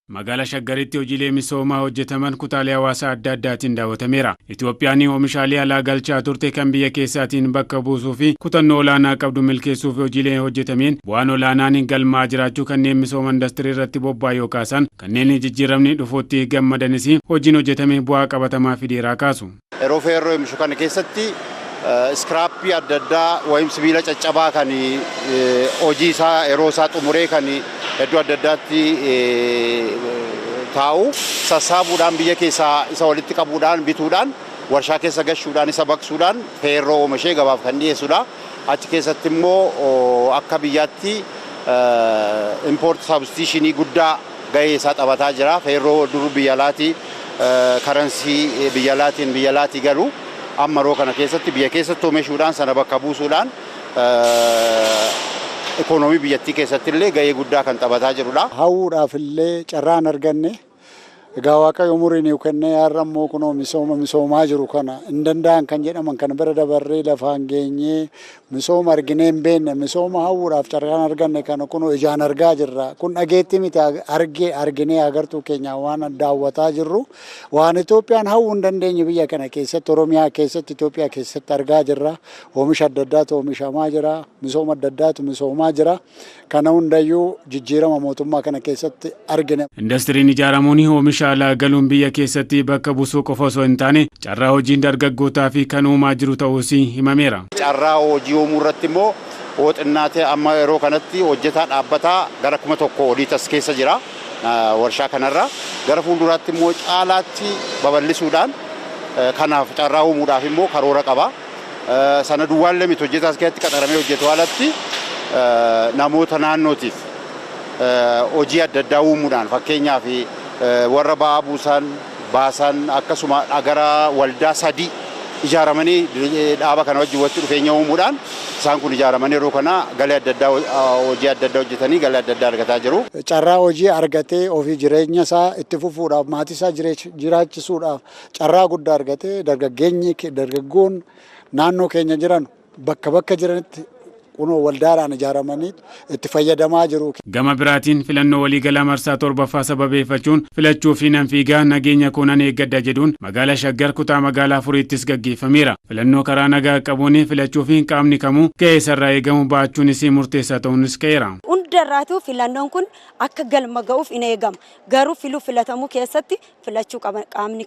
Magala Shaggaritti hojiilee misoomaa hojjetaman kutaalee hawaasaa adda addaatiin daawwatameera. Itoophiyaan oomishaalee alaa galchaa turte kan biyya keessaatiin bakka buusuu fi kutannoo olaanaa qabdu milkeessuuf hojiilee hojjetameen bu'aan olaanaan galmaa jiraachuu kanneen misooma industirii irratti bobba'an yoo kaasan kanneen jijjiiramni dhufuutti gammadanis hojiin hojjetame bu'aa qabatamaa fideeraa kaasu. Yeroo feerroo oomishu kana keessatti iskraappii adda addaa wayim sibiila caccabaa kan hojii isaa yeroo isaa xumuree kan iddoo adda addaatti taa'u sassaabuudhaan biyya keessaa isa walitti qabuudhaan bituudhaan warshaa keessa gashuudhaan isa baqsuudhaan feerroo oomishee gabaaf kan dhiyeessudha. Achi keessatti immoo akka biyyaatti import substitutionii guddaa gahee isaa taphataa jira. Feerroo dur biyya alaatii karansii biyya alaatii galu amma yeroo kana keessatti biyya keessatti oomishuudhaan sana bakka buusuudhaan ekonomii biyyattii keessatti illee gahee guddaa kan taphataa jirudha. Hawuudhaaf illee carraan arganne egaa Waaqayyo umuriin kennee har'ammoo kunoo misoomaa jiru kana hin danda'an kan jedhaman kan bira dabarree lafaan geenyee misooma arginee hin beekne misooma hawuudhaaf carraan arganne kana kunoo ijaan argaa jirra. Kun dhageetti miti arginee agartuu keenya waan daawwataa jirru waan Itoophiyaan hawuu hin dandeenye biyya kana keessatti Oromiyaa keessatti Itoophiyaa keessatti argaa jirra. Oomisha adda addaatu oomishamaa jira. Misooma adda addaatu misoomaa jira. Kana hundayyuu jijjiirama mootummaa kana keessatti argine. Indastiriin ijaaramuun oomisha alaa galuun biyya keessatti bakka buusuu qofa osoo hin taane carraa hojiin dargaggootaa fi kan uumaa jiru ta'uus himameera. Carraa hojii uumuu irratti immoo xinnaatee amma yeroo kanatti hojjetaa dhaabbataa gara 1,000 olii tas keessa jira. Warshaa kanarra gara fuulduraatti immoo caalaatti babal'isuudhaan kanaaf carraa uumuudhaaf immoo karoora qaba. Sana duwwaallee miti hojjetaa as keessatti qaxaramee hojjetu alatti namoota naannootiif hojii adda addaa uumuudhaan fakkeenyaaf warra ba'aa buusan baasan akkasuma gara waldaa 3 ijaaramanii dhaaba kana wajjin walitti dhufeenya uumuudhaan isaan kun ijaaramanii yeroo kana galii adda addaa hojii adda addaa hojjetanii galii adda addaa argataa jiru. Carraa hojii argatee ofii jireenya isaa itti fufuudhaaf maatii isaa jiraachisuudhaaf carraa guddaa argatee dargaggoon naannoo keenya jiran bakka jiranitti kunoo waldaadhaan ijaaramanii itti fayyadamaa jiru. Gama biraatiin filannoo waliigalaa marsaa 7ffaa sababeeffachuun filachuu fi nan fiigaa nageenya koonan eeggadha jedhuun magaalaa Shaggar kutaa magaalaa Afuriittis gaggeeffameera. Filannoo karaa nagaa qabuun filachuu fi qaamni kamuu gahee isarraa eegamu baachuunis murteessaa ta'uunis ka'eera. Hundarraatu filannoon kun akka galma ga'uuf in eegama. Garuu filatamuu keessatti filachuu qaba qaamni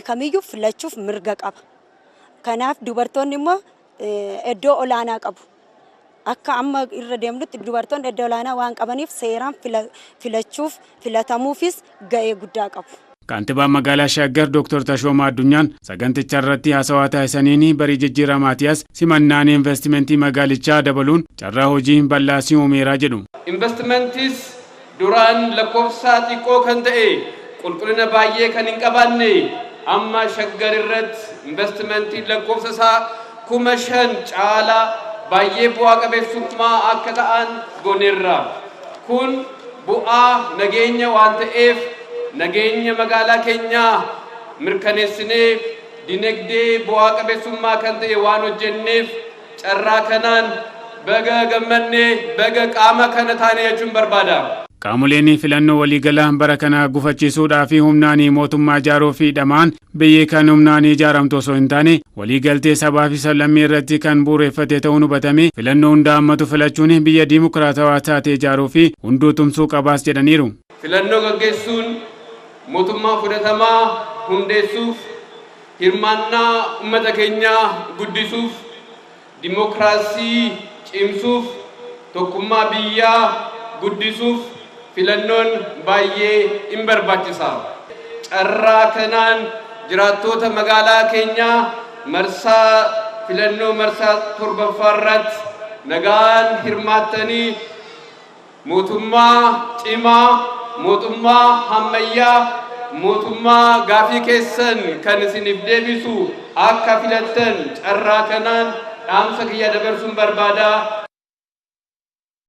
kamiyyuu filachuuf mirga qaba. Kanaaf dubartoonni immoo iddoo olaanaa qabu. Akka amma irra deemnutti dubartoonni iddoo olaanaa waan qabaniif seeraan filachuuf filatamuufis ga'ee guddaa qabu. Kantiibaan magaalaa Shaggar Dr. Tashoomaa Addunyaan saganticha irratti haasawaa taasisaniin barii jijjiiramaatiyaas simannaan investimentii magaalichaa dabaluun carraa hojii bal'aa uumeeraa jedhu. Investimentis duraan lakkoofsa xiqqoo kan ta'e qulqullina baay'ee kan hin qabaanne amma Shaggar irratti investimentii lakkoofsa isaa 5,000 caalaa baay'ee bu'aa qabeessummaa akka ta'an gooneerra. Kun bu'aa nageenya waan ta'eef nageenya magaalaa keenyaa mirkaneessinee dinagdee bu'aa qabeessummaa kan ta'e waan hojjenneef carraa kanaan baga gammannee baga qaama kana taane jechuun barbaada. Qaamoleen filannoo waliigalaa bara kana gufachiisuudhaa fi humnaan mootummaa ijaaruu fi dhamaan biyyi kan humnaan ijaaramtu osoo hin taane waliigaltee sabaa fi sablammii irratti kan bu'uureffate ta'uun hubatame filannoo hunda hammatu filachuun biyya diimokiraatawaa taate ijaaruu fi hunduu tumsuu qabaas jedhaniiru. Filannoo gaggeessuun mootummaa fudhatamaa hundeessuuf hirmaannaa uummata keenyaa guddisuuf diimokiraasii cimsuuf tokkummaa biyyaa guddisuuf filannoon baay'ee hin barbaachisa. Carraa kanaan jiraattota magaalaa keenyaa filannoo marsaa 7ffaa irratti nagaan hirmaattanii mootummaa cimaa, mootummaa ammayyaa, mootummaa gaafii keessan kan isiniif deebisu akka filattan carraa kanaan dhaamsa kiyya dabarsuun barbaada.